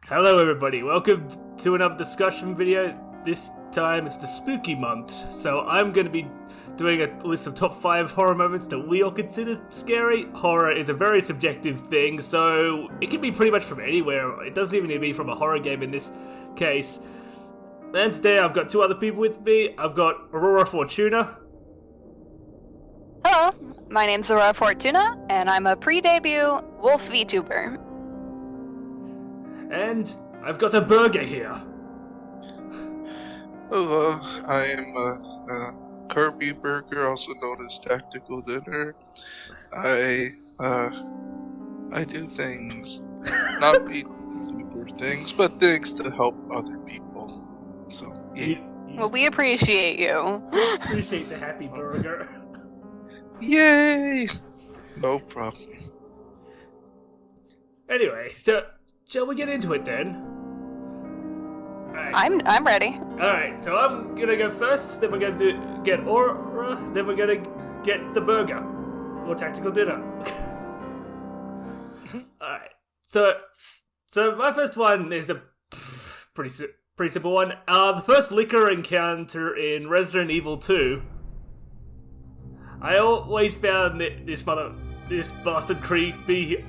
Hello everybody, welcome to another discussion video. This time it's the spooky month, so I'm going to be doing a list of top 5 horror moments that we all consider scary. Horror is a very subjective thing, so it can be pretty much from anywhere. It doesn't even need to be from a horror game in this case. And today I've got two other people with me. I've got Aurora Fortuna. Hello, my name's Aurora Fortuna, and I'm a pre-debut wolf vtuber. And I've got a burger here. Hello, I am a Kirby Burger, also known as Tactical Dinner. I do things, not vtuber things, but things to help other people. So, yeah. Well, we appreciate you. Appreciate the happy burger. Yay! No problem. Anyway, so shall we get into it then? Right. I'm ready. Alright, so I'm gonna go first, then we're gonna get Aurora, then we're gonna get the burger. Or tactical dinner. Alright, so my first one is a pretty simple one. The first liquor encounter in Resident Evil 2. I always found that this bastard creepy.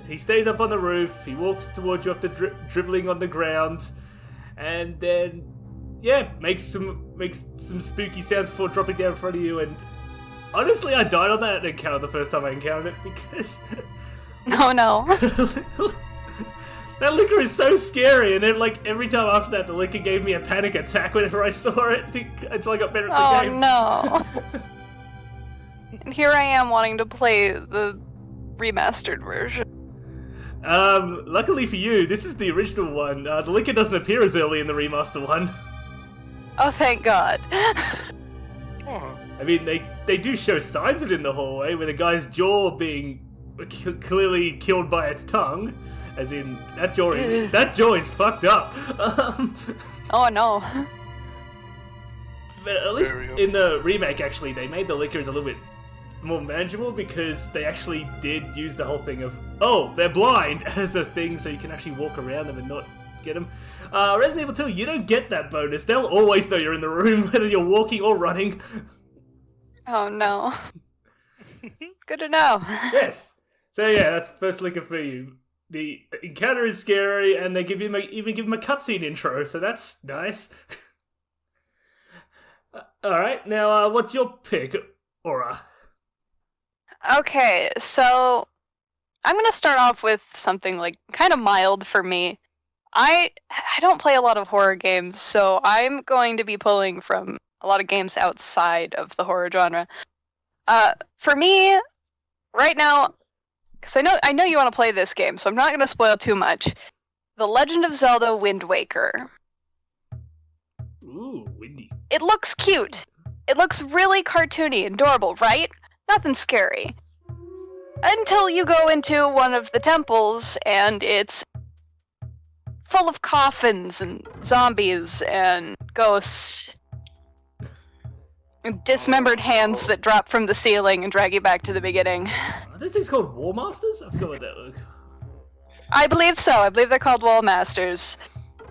He stays up on the roof, he walks towards you after dribbling on the ground, and then, yeah, makes some spooky sounds before dropping down in front of you, and honestly, I died on that encounter the first time I encountered it, because... Oh no. That liquor is so scary, and then, like, every time after that, the liquor gave me a panic attack whenever I saw it, until I got better at the game. Oh no. And here I am wanting to play the remastered version. Luckily for you, this is the original one. The liquor doesn't appear as early in the remaster one. Oh, thank God. Oh. I mean, they do show signs of it in the hallway, with a guy's jaw being clearly killed by its tongue. As in, that jaw is fucked up. Oh no. But at least in the remake, actually, they made the liquors a little bit more manageable, because they actually did use the whole thing of, oh, they're blind, as a thing, so you can actually walk around them and not get them. Resident Evil 2, you don't get that bonus. They'll always know you're in the room, whether you're walking or running. Oh no. Good to know. Yes. So yeah, that's first liquor for you. The encounter is scary, and they even give him a cutscene intro, so that's nice. Alright, now what's your pick, Aura? Okay, so I'm gonna start off with something like kind of mild for me. I don't play a lot of horror games, so I'm going to be pulling from a lot of games outside of the horror genre. For me, right now, because I know you want to play this game, so I'm not going to spoil too much. The Legend of Zelda Wind Waker. Ooh, windy. It looks cute. It looks really cartoony and adorable, right? Nothing scary. Until you go into one of the temples, and it's full of coffins and zombies and ghosts. And dismembered hands that drop from the ceiling and drag you back to the beginning. Are those things called War Masters? I forgot what that look. I believe so. I believe they're called Wall Masters.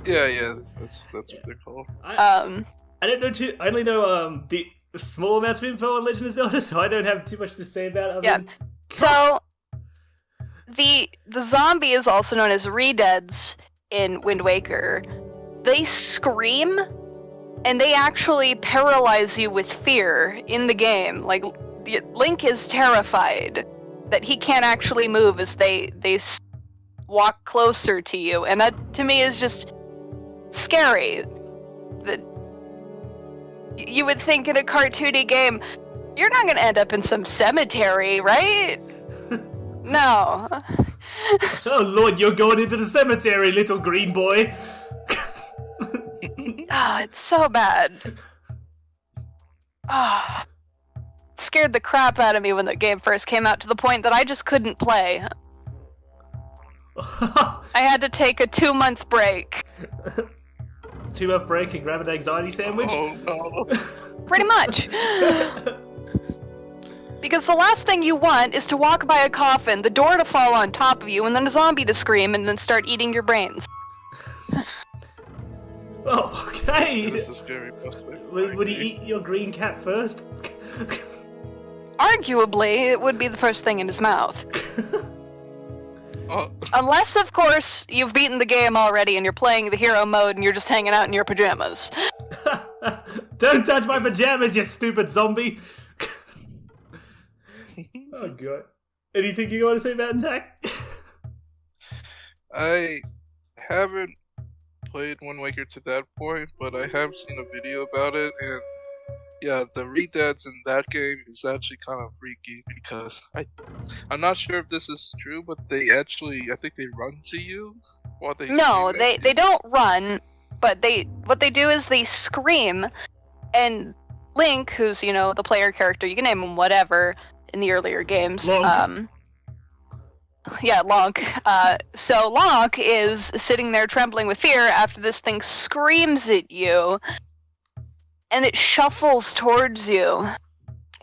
Yeah, that's what they're called. I don't know too. I only know the small amounts of info on Legend of Zelda, so I don't have too much to say about it. Yeah. So the zombie is also known as Redeads in Wind Waker. They scream, and they actually paralyze you with fear in the game. Like, Link is terrified that he can't actually move as they walk closer to you, and that to me is just scary. That you would think in a cartoony game, you're not gonna end up in some cemetery, right? No. Oh Lord, you're going into the cemetery, little green boy. Ah, it's so bad. Ah, scared the crap out of me when the game first came out, to the point that I just couldn't play. I had to take a 2-month break. 2-month break and grab an anxiety sandwich? Oh no. Pretty much. Because the last thing you want is to walk by a coffin, the door to fall on top of you, and then a zombie to scream and then start eating your brains. Oh, okay. This is a scary prospect. Would he eat your green cat first? Arguably, it would be the first thing in his mouth. Oh, Unless, of course, you've beaten the game already and you're playing the hero mode and you're just hanging out in your pajamas. Don't touch my pajamas, you stupid zombie! Oh god. Anything you want to say about Attack? I haven't played Wind Waker to that point, but I have seen a video about it, and yeah, the redeads in that game is actually kind of freaky because I'm not sure if this is true, but they actually, I think they run to you while they No, scream at they you. don't run, but what they do is they scream, and Link, who's, you know, the player character, you can name him whatever in the earlier games. Lonk. Yeah, Lonk. So Lonk is sitting there trembling with fear after this thing screams at you, and it shuffles towards you.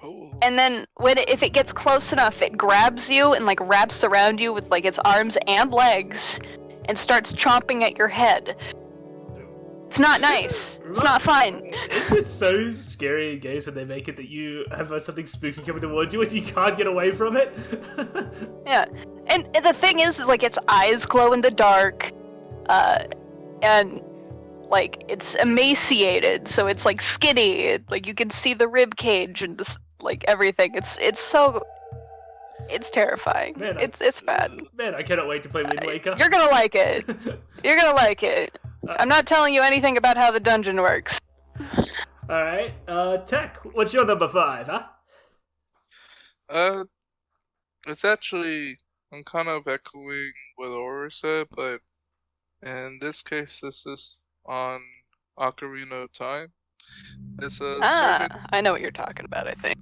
Oh. And then if it gets close enough, it grabs you and like wraps around you with like its arms and legs and starts chomping at your head. It's not nice. It's not fun. Isn't it so scary in games when they make it that you have something spooky coming towards you and you can't get away from it? Yeah. And the thing is like its eyes glow in the dark, and like it's emaciated, so it's like skinny. Like you can see the rib cage and this, like everything. It's terrifying. Man, it's bad. Man, I cannot wait to play Wind Waker. You're gonna like it. You're gonna like it. I'm not telling you anything about how the dungeon works. Alright, Tech, what's your number 5, huh? It's actually, I'm kind of echoing what Aurora said, but in this case, this is on Ocarina of Time. It's a certain, I know what you're talking about, I think.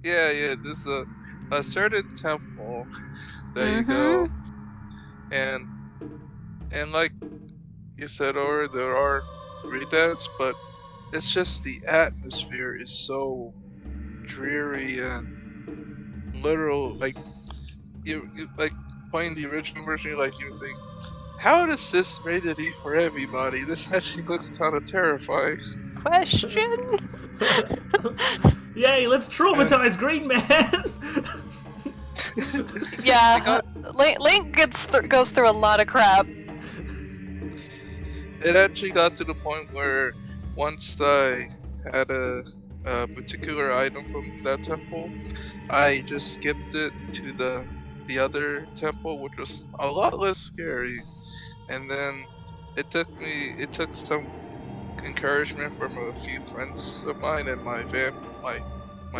yeah, this is a certain temple that you go, and like you said, Aurora, there are redeads, but it's just the atmosphere is so dreary and literal. Like you like playing the original version, you think, how is this rated E for everybody? This actually looks kind of terrifying. Question? Yay, let's traumatize Green Man! Yeah, Link goes through a lot of crap. It actually got to the point where once I had a particular item from that temple, I just skipped it to the other temple, which was a lot less scary. And then it took some encouragement from a few friends of mine and my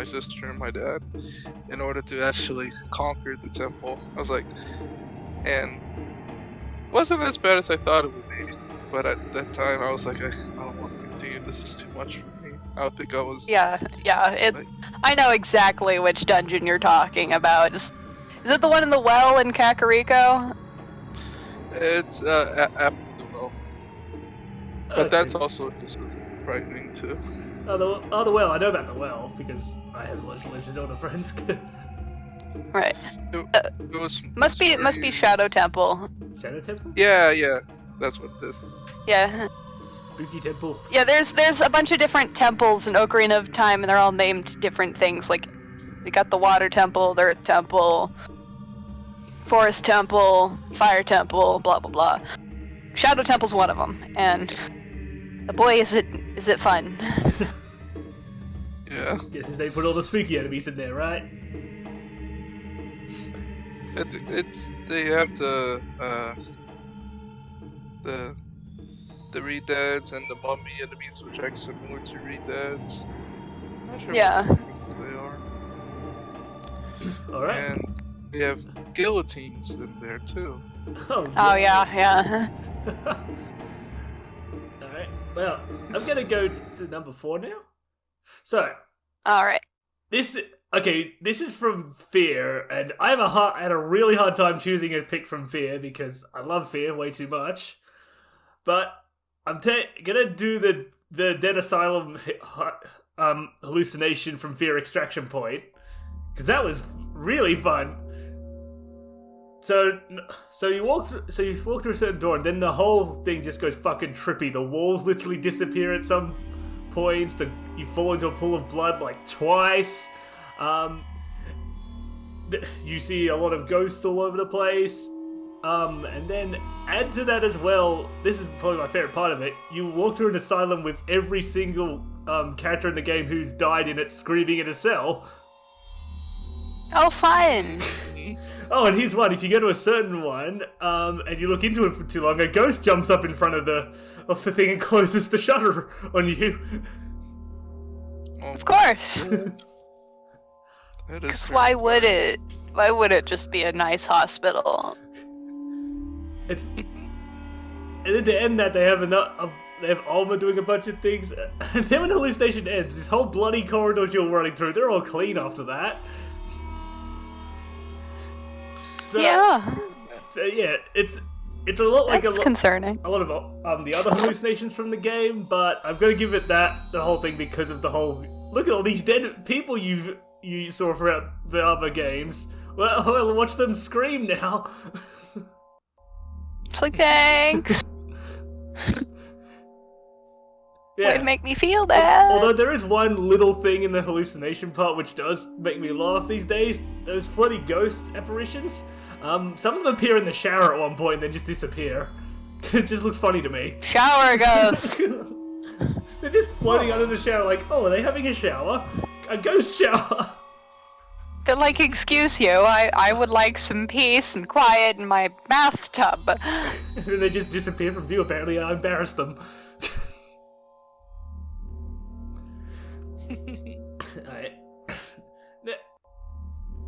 sister and my dad in order to actually conquer the temple. I was like, and it wasn't as bad as I thought it would be. But at that time, I was like, I don't want to continue. This is too much for me. I don't think I was. Yeah. Like, I know exactly which dungeon you're talking about. Is it the one in the well in Kakariko? it's after the well, but Okay. that's also just as frightening too. Oh, the well, I know about the well, because I have watched Legend of Zelda Friends. Right. It was Must be very- Shadow Temple. Shadow Temple? Yeah, that's what it is. Yeah. Spooky Temple. Yeah, there's a bunch of different temples in Ocarina of Time, and they're all named different things. Like, you got the Water Temple, the Earth Temple, Forest Temple, Fire Temple, blah blah blah. Shadow Temple's one of them, and boy, is it fun. Yeah, Guess they put all the spooky enemies in there, right? they have the redeads and the mummy enemies, which are similar to redeads. I'm not sure Yeah. what they are. Alright. And they have guillotines in there too. Oh yeah. Alright, well, I'm gonna go to number 4 now. So, Alright. this is from Fear, and I had a really hard time choosing a pick from Fear because I love Fear way too much. But I'm gonna do the Dead Asylum hallucination from Fear Extraction Point, because that was really fun. So you walk through a certain door, and then the whole thing just goes fucking trippy. The walls literally disappear at some points. You fall into a pool of blood like twice. You see a lot of ghosts all over the place. And then add to that as well, this is probably my favorite part of it, you walk through an asylum with every single character in the game who's died in it screaming in a cell. Oh, fun! Oh, and here's one. If you go to a certain one, and you look into it for too long, a ghost jumps up in front of the thing and closes the shutter on you. Of course! Because why would it? Why would it just be a nice hospital? And then to end that, they have Alma doing a bunch of things, and then when the hallucination ends, this whole bloody corridors you're running through, they're all clean after that. So yeah, it's a lot like concerning. A lot of the other hallucinations from the game, but I've got to give it the whole thing because of the whole. Look at all these dead people you saw throughout the other games. Well, watch them scream now. It's like, thanks. Yeah. Way to make me feel bad. Although there is one little thing in the hallucination part which does make me laugh these days. Those floaty ghost apparitions. Some of them appear in the shower at one point and then just disappear. It just looks funny to me. Shower ghost. They're just floating under the shower like, oh, are they having a shower? A ghost shower. They're like, excuse you, I would like some peace and quiet in my bathtub. And then they just disappear from view, apparently, and I embarrassed them.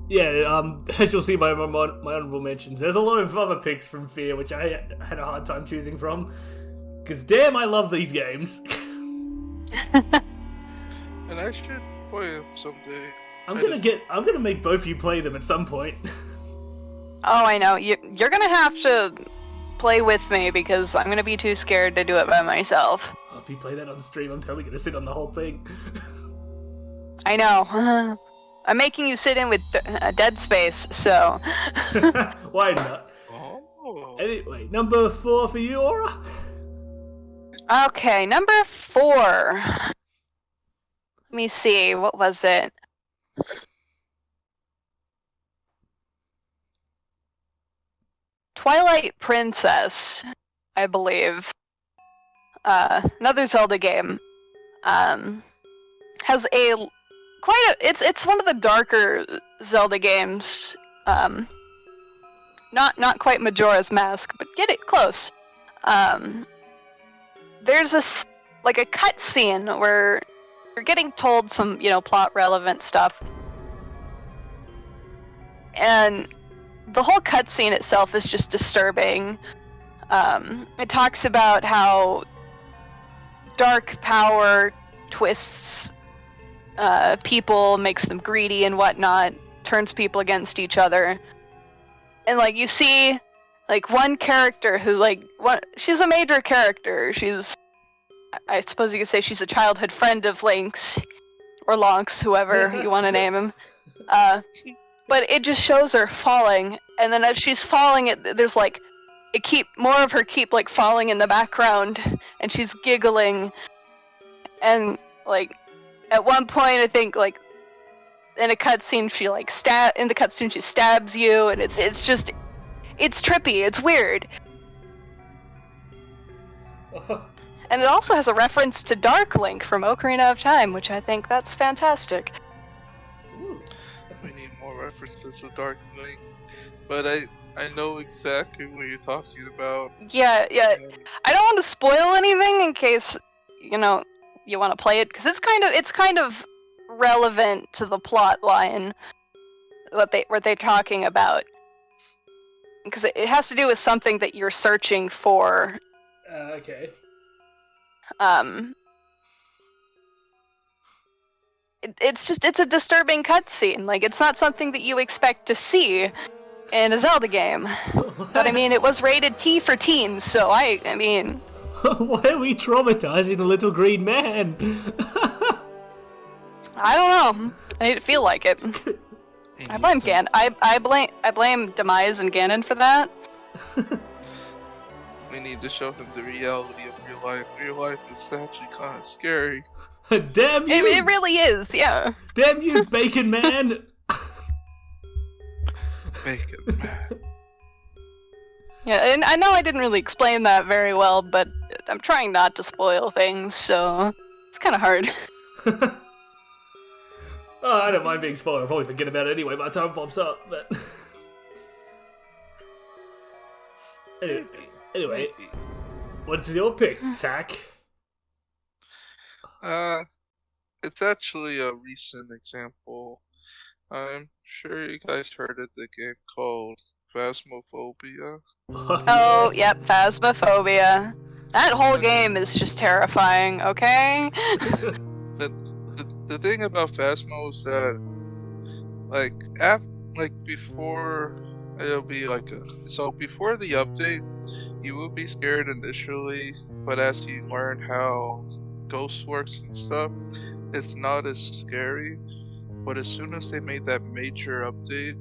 Yeah, as you'll see by my honorable mentions, there's a lot of other picks from Fear, which I had a hard time choosing from. Because damn, I love these games. And I should play them someday. I'm gonna make both of you play them at some point. Oh, I know. You're gonna have to play with me because I'm gonna be too scared to do it by myself. Oh, if you play that on stream, I'm totally gonna sit on the whole thing. I know. I'm making you sit in with Dead Space, so. Why not? Oh. Anyway, number 4 for you, Aura? Okay, number 4. Let me see, what was it? Twilight Princess, I believe. Another Zelda game. Has it's one of the darker Zelda games. Not quite Majora's Mask, but get it close. There's a cutscene where you're getting told some, plot relevant stuff. And the whole cutscene itself is just disturbing. It talks about how dark power twists people, makes them greedy and whatnot, turns people against each other. And you see one character who she's a major character. I suppose you could say she's a childhood friend of Link's or Lonk's, whoever you want to name him. But it just shows her falling, and then as she's falling, there's more of her keep falling in the background, and she's giggling, and at one point I think in a cutscene she she stabs you, and it's trippy, it's weird. And it also has a reference to Dark Link from Ocarina of Time, which I think that's fantastic. We need more references to Dark Link, but I know exactly what you're talking about. Yeah. I don't want to spoil anything in case you want to play it, because it's kind of relevant to the plot line what they're talking about, because it has to do with something that you're searching for. Okay. It's a disturbing cutscene. It's not something that you expect to see in a Zelda game. But it was rated T for teens, so I mean. Why are we traumatizing a little green man? I don't know. I didn't feel like it. He I blame needs to- Gan. I blame Demise and Ganon for that. We need to show him the reality of real life. Real life is actually kind of scary. Damn you! It really is, yeah. Damn you, Bacon Man! Bacon, man. Yeah, and I know I didn't really explain that very well, but I'm trying not to spoil things, so it's kind of hard. Oh, I don't mind being spoiled. I'll probably forget about it anyway by the time it pops up, but... Anyway, Maybe. what's your pick, Tack? It's actually a recent example. I'm sure you guys heard of the game called Phasmophobia. Oh, yep, Phasmophobia. That whole game is just terrifying, okay? The thing about Phasmo is that, before it'll be so before the update, you will be scared initially, but as you learn how Ghost works and stuff, it's not as scary. But as soon as they made that major update,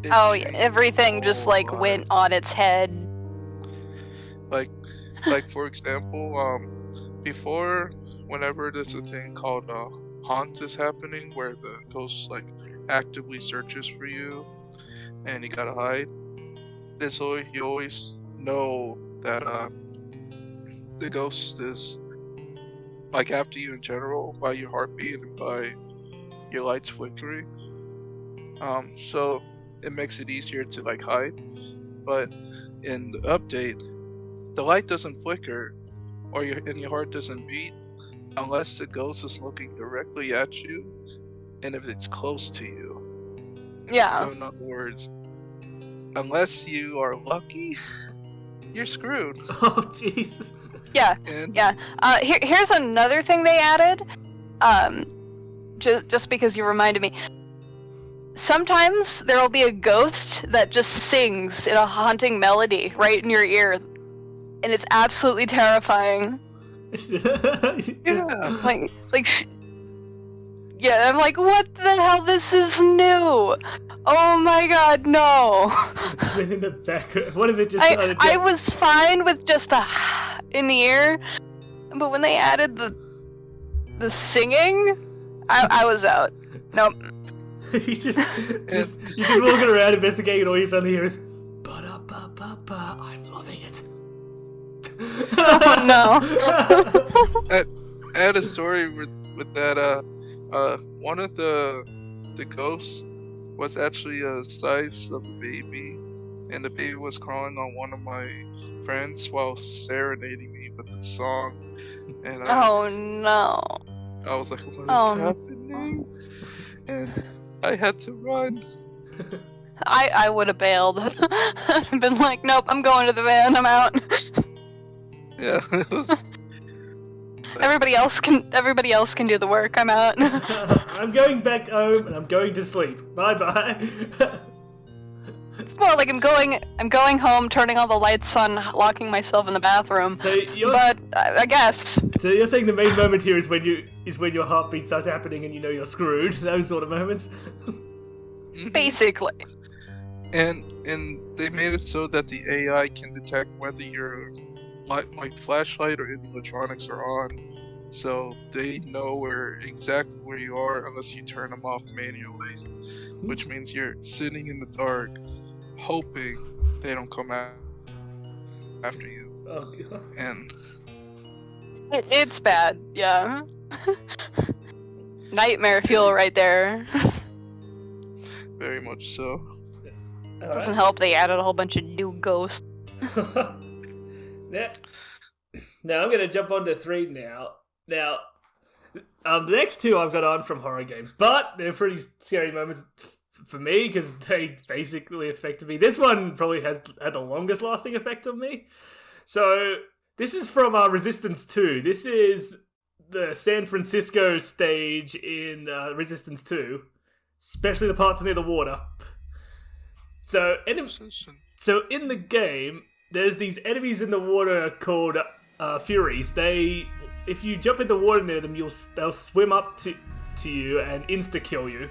it Oh, yeah, changed everything the just whole like vibe. went on its head. Like for example, before, whenever there's a thing called haunt is happening, where the ghost actively searches for you, and you gotta hide. You always know that the ghost is after you in general by your heartbeat and by your lights flickering. So it makes it easier to hide. But in the update, the light doesn't flicker and your heart doesn't beat unless the ghost is looking directly at you and if it's close to you. Yeah. So in other words, unless you are lucky, you're screwed. Oh, Jesus. Yeah. And Yeah. Here's another thing they added. Just because you reminded me. Sometimes there will be a ghost that just sings in a haunting melody right in your ear, and it's absolutely terrifying. yeah, Yeah, I'm like, what the hell? This is new. Oh my god, no. Within the back. What if it just started? I was fine with just the in the ear, but when they added the singing, I was out. Nope. you just walking around investigating, and all you suddenly hear is, "Ba-da-ba-ba-ba, I'm loving it." Oh no. I had a story with that. One of the ghosts was actually a size of a baby, and the baby was crawling on one of my friends while serenading me with the song. And Oh no. I was like, "What is Oh. happening?" And I had to run. I would have bailed. I've been like, nope, I'm going to the van. I'm out. Yeah, it was. Everybody else can do the work. I'm out. I'm going back home and I'm going to sleep. Bye bye. It's more like I'm going home, turning all the lights on, locking myself in the bathroom. So you're But I guess. so you're saying the main moment here is when your heartbeat starts happening and you know you're screwed. Those sort of moments. Mhm. Basically. And they made it so that the AI can detect whether your flashlight or electronics are on, so they know exactly where you are unless you turn them off manually, which means you're sitting in the dark, hoping they don't come after you. Oh god. And It's bad. Yeah. Nightmare fuel right there. very much so. Doesn't help they added a whole bunch of new ghosts. Now I'm gonna jump on to 3 now. Now, the next 2 I've got on from horror games, but they're pretty scary moments for me because they basically affected me. This one probably has had the longest lasting effect on me. So this is from Resistance 2. This is the San Francisco stage in Resistance 2, especially the parts near the water. So in the game, there's these enemies in the water called Furies. If you jump in the water near them, they'll swim up to you and insta-kill you.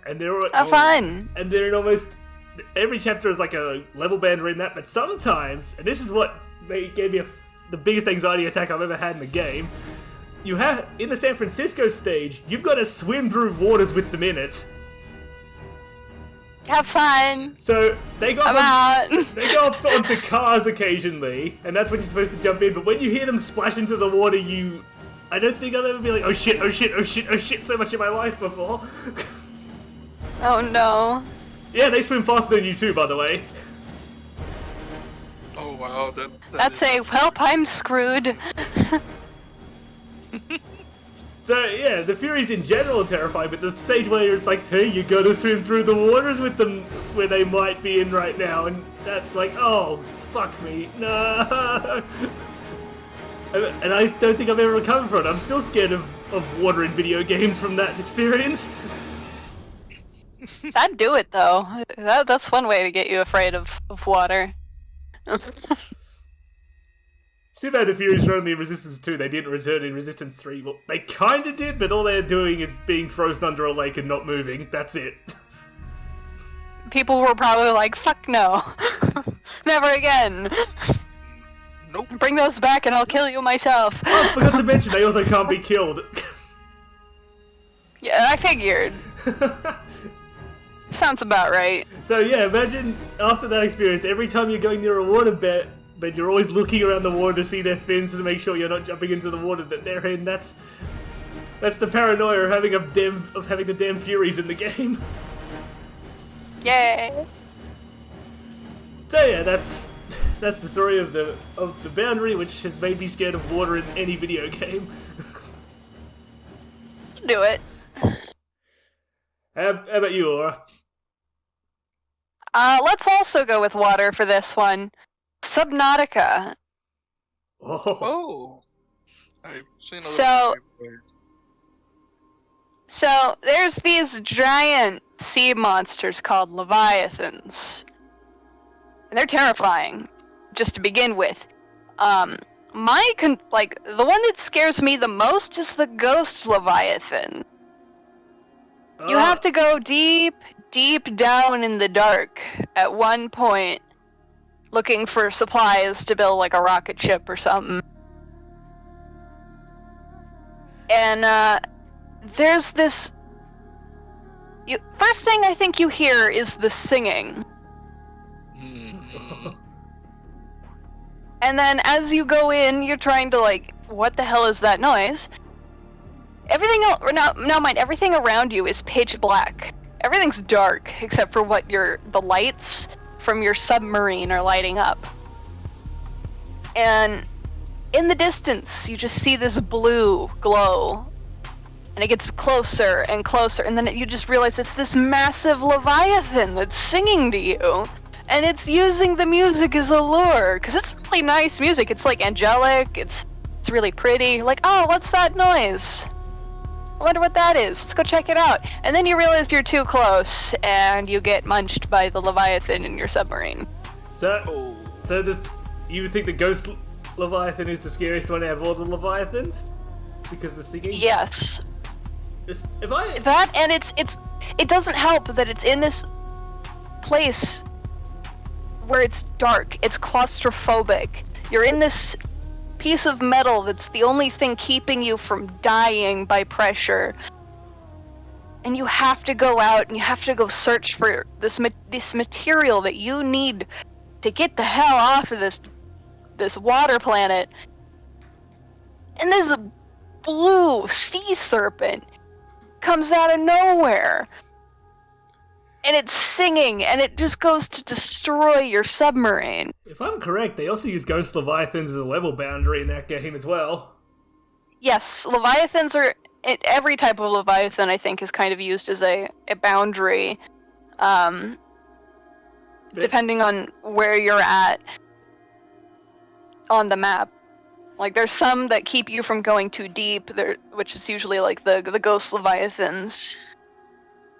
and they're fun. And they're in almost every chapter is like a level boundary in that. But sometimes, and this is what gave me the biggest anxiety attack I've ever had in the game. You have in the San Francisco stage, you've got to swim through waters with them in it. Have fun. So they go I'm go up onto cars occasionally, and that's when you're supposed to jump in. But when you hear them splash into the water, I don't think I've ever been like, oh shit, oh shit, oh shit, oh shit, so much in my life before. Oh no. Yeah, they swim faster than you too, by the way. Oh wow, That's welp, I'm screwed. So yeah, the Furies in general are terrifying, but the stage where it's like, hey, you gotta swim through the waters with them where they might be in right now, and that's like, oh, fuck me, no. And I don't think I've ever recovered from it. I'm still scared of water in video games from that experience. That'd do it though. That's one way to get you afraid of water. It's too bad the Furies were only in Resistance 2, they didn't return in Resistance 3. Well, they kinda did, but all they're doing is being frozen under a lake and not moving. That's it. People were probably like, fuck no. Never again. Nope. Bring those back and I'll kill you myself. Oh, I forgot to mention, they also can't be killed. Yeah, I figured. Sounds about right. So yeah, imagine after that experience, every time you're going near a waterbed, but you're always looking around the water to see their fins to make sure you're not jumping into the water that they're in. That's the paranoia of having the damn Furies in the game. Yay! So yeah, that's the story of the boundary, which has made me scared of water in any video game. Do it. How about you, Aura? Let's also go with water for this one. Subnautica. Oh. I've seen a So- little So, there's these giant sea monsters called leviathans. And they're terrifying, just to begin with. The one that scares me the most is the ghost leviathan. You have to go deep, deep down in the dark at one point, looking for supplies to build like a rocket ship or something. And there's this. First thing I think you hear is the singing. And then as you go in, you're trying to like, what the hell is that noise? Everything else, now mind, everything around you is pitch black. Everything's dark except for what the lights from your submarine are lighting up. And in the distance, you just see this blue glow. And it gets closer and closer, and then you just realize it's this massive leviathan that's singing to you. And it's using the music as a lure, because it's really nice music. It's like angelic, it's really pretty. Like, oh, what's that noise? I wonder what that is. Let's go check it out. And then you realize you're too close, and you get munched by the leviathan in your submarine. So you think the ghost leviathan is the scariest one out of all the leviathans? Because the singing? Yes. It doesn't help that it's in this place where it's dark. It's claustrophobic. You're in this piece of metal that's the only thing keeping you from dying by pressure. And you have to go out and you have to go search for this material that you need to get the hell off of this water planet. And this blue sea serpent comes out of nowhere. And it's singing, and it just goes to destroy your submarine. If I'm correct, they also use ghost leviathans as a level boundary in that game as well. Yes, leviathans are... Every type of leviathan, I think, is kind of used as a boundary. Depending on where you're at on the map. Like, there's some that keep you from going too deep, which is usually like the ghost leviathans.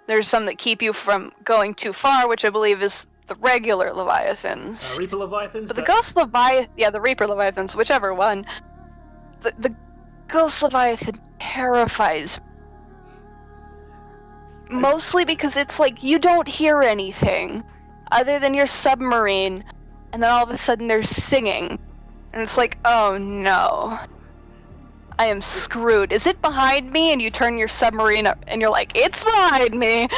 There's some that keep you from going too far, which I believe is the regular leviathans. Reaper leviathans? But the ghost the Reaper leviathans, whichever one. The ghost leviathan terrifies Mostly because it's like you don't hear anything other than your submarine, and then all of a sudden they're singing. And it's like, oh no. I am screwed. Is it behind me? And you turn your submarine up and you're like, it's behind me!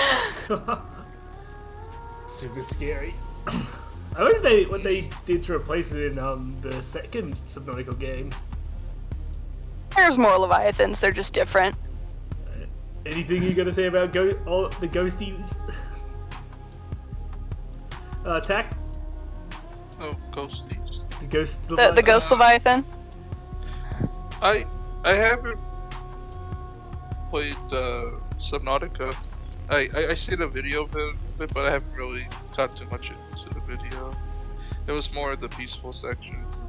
Super scary. I wonder what they did to replace it in the second Subnautica game. There's more Leviathans, they're just different. Anything you gotta say about the ghosties? Attack? Oh, ghosties. The ghost The Ghost Leviathan? I haven't played Subnautica. I seen a video of it, but I haven't really got too much into the video. It was more the peaceful sections,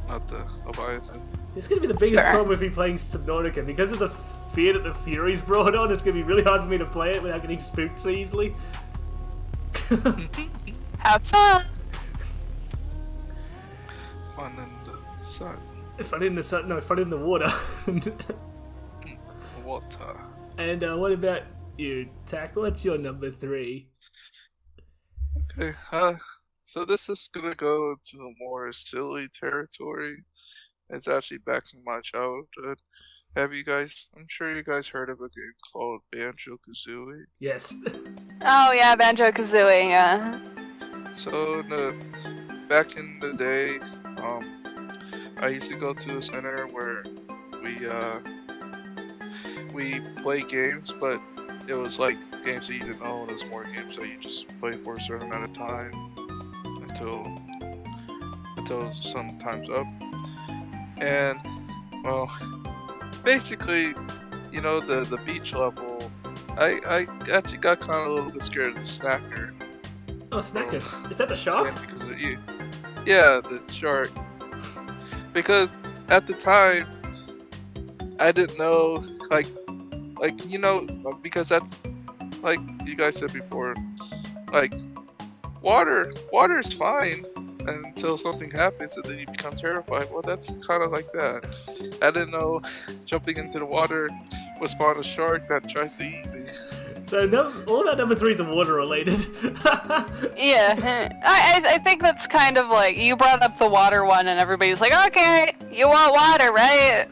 not the Leviathan. It's gonna be the biggest problem with me playing Subnautica because of the fear that the Fury's brought on. It's gonna be really hard for me to play it without getting spooked so easily. Have fun! Fun in the sun. Fun in the sun? No, fun in the water. Water. And what about you, Tack? What's your number 3? Okay, so this is gonna go into a more silly territory. It's actually back in my childhood. I'm sure you guys heard of a game called Banjo-Kazooie? Yes. Oh yeah, Banjo-Kazooie, yeah. So, back in the day, I used to go to a center where we play games, but it was like games that you didn't own. It was more games that you just play for a certain amount of time until some time's up. And well, basically, the beach level, I actually got kind of a little bit scared of the snacker. Oh, snacker! Is that the shark? Yeah, because of you. Yeah, the shark. Because at the time, I didn't know, because like you guys said before, water's fine until something happens and then you become terrified. Well, that's kind of like that. I didn't know jumping into the water would spawn a shark that tries to eat me. So all our number 3s are water related. Yeah, I think that's kind of like, you brought up the water one and everybody's like, okay, you want water, right?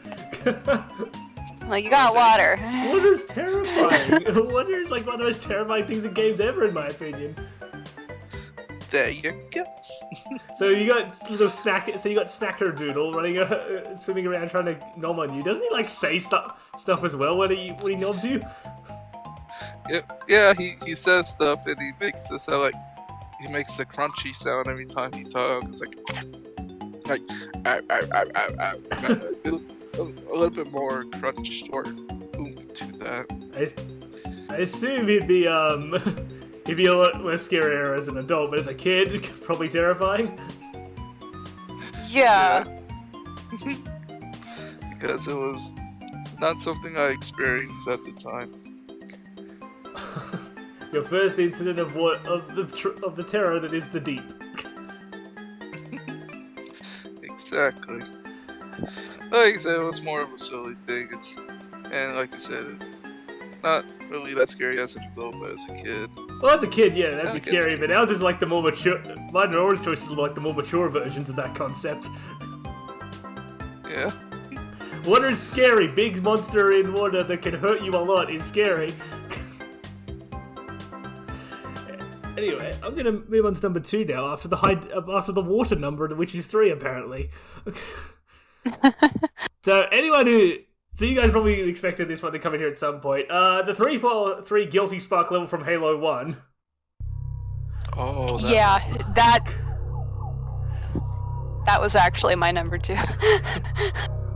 Well, you got water. Water's terrifying. Water is like one of the most terrifying things in games ever, in my opinion. There you go. So you got little Snacker Doodle running, swimming around trying to nom on you. Doesn't he like say stuff as well when he noms you? Yeah, he says stuff and he makes the sound he makes the crunchy sound every time he talks. Like a little bit more crunch or oomph to that. I assume he'd be a lot less scarier as an adult, but as a kid, probably terrifying. Yeah. Because it was not something I experienced at the time. Your first incident of the terror that is the deep. Exactly. Like I said, it was more of a silly thing. And like I said, not really that scary as an adult, but as a kid. Well, as a kid, yeah, that'd be scary, but ours is like the more mature. Mine and Aurora's choices are like the more mature versions of that concept. Yeah. Water is scary. Big monster in water that can hurt you a lot is scary. Anyway, I'm gonna move on to number 2 now. After the water number, which is 3 apparently. So you guys probably expected this one to come in here at some point. The 343 Guilty Spark level from Halo 1. Oh, yeah, that was actually my number 2.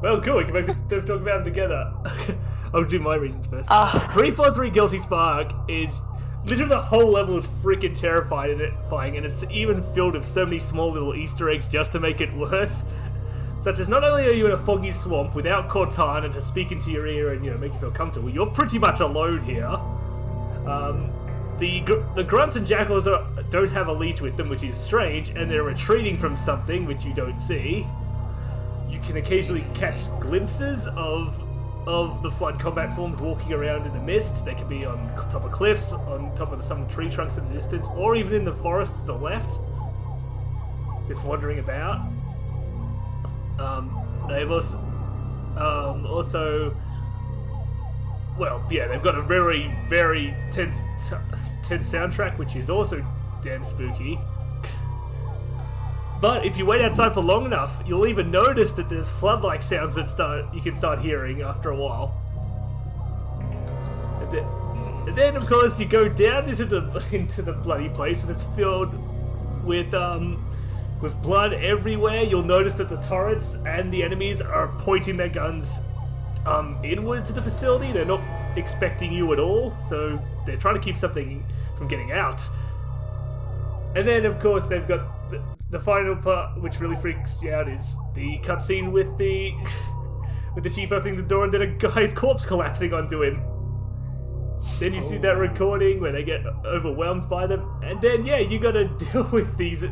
Well, cool. We can talk about them together. I'll do my reasons first. 343 Guilty Spark is literally the whole level is freaking terrifying, and it's even filled with so many small little Easter eggs just to make it worse. Such as, not only are you in a foggy swamp without Cortana to speak into your ear and make you feel comfortable, you're pretty much alone here. The grunts and jackals don't have a leech with them, which is strange, and they're retreating from something which you don't see. You can occasionally catch glimpses of of the flood combat forms walking around in the mist. They can be on top of cliffs, on top of some tree trunks in the distance, or even in the forest to the left, just wandering about. They've also, well, yeah, they've got a very, very tense soundtrack, which is also damn spooky. But if you wait outside for long enough, you'll even notice that there's flood-like sounds that you can start hearing after a while. And then of course, you go down into the bloody place, and it's filled with blood everywhere. You'll notice that the turrets and the enemies are pointing their guns inwards to the facility. They're not expecting you at all, so they're trying to keep something from getting out. And then, of course, they've got the final part, which really freaks you out, is the cutscene with the chief opening the door and then a guy's corpse collapsing onto him. Then you see that recording where they get overwhelmed by them, and then yeah, you gotta deal with these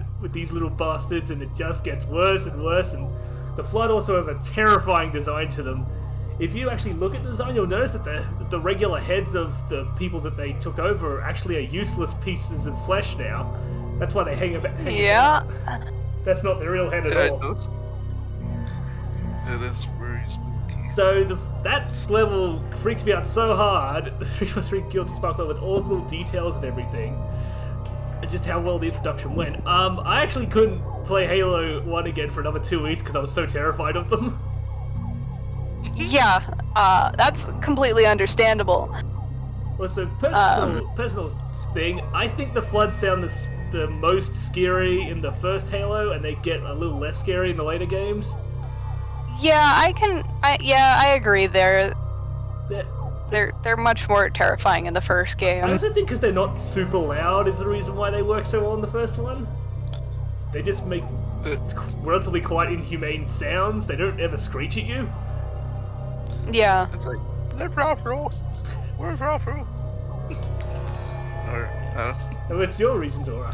little bastards, and it just gets worse and worse. And the Flood also have a terrifying design to them. If you actually look at the design, you'll notice that the regular heads of the people that they took over actually are useless pieces of flesh now. That's why they hang about. Yeah. That's not the real head at all. It is very spooky. So that level freaked me out so hard. 343 Guilty Sparkler with all the little details and everything, and just how well the introduction went. I actually couldn't play Halo 1 again for another 2 weeks because I was so terrified of them. Yeah, that's completely understandable. Well, so personal thing, I think the Floods sound the most scary in the first Halo, and they get a little less scary in the later games. Yeah, I agree. They're much more terrifying in the first game. I also think because they're not super loud is the reason why they work so well in the first one. They just make relatively quite inhumane sounds. They don't ever screech at you. Yeah. It's like, they're proper. Where's proper? Or, What's your reasons, Aura?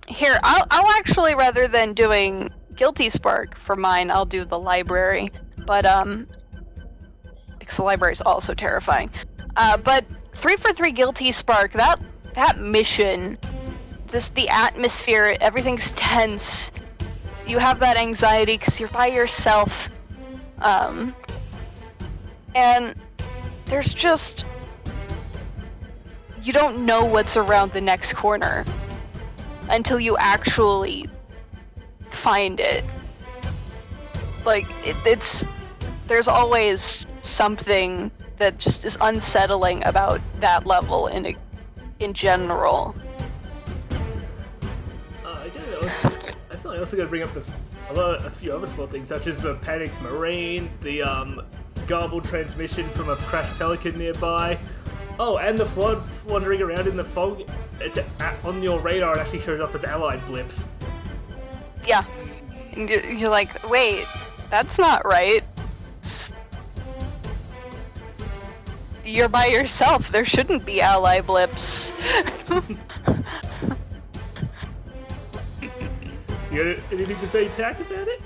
Here, I'll actually, rather than doing Guilty Spark for mine, I'll do the library. But, because the library is also terrifying. But 343 Guilty Spark, that mission, the atmosphere, everything's tense. You have that anxiety because you're by yourself. And there's just... You don't know what's around the next corner until you actually find it. Like, there's always something that just is unsettling about that level in general. I feel like I also got to bring up a few other small things, such as the panicked marine, the garbled transmission from a crashed pelican nearby. Oh, and the Flood wandering around in the fog. It's on your radar. It actually shows up as allied blips. Yeah, and you're like, wait, that's not right. You're by yourself. There shouldn't be ally blips. You got anything to say, Tack, about it?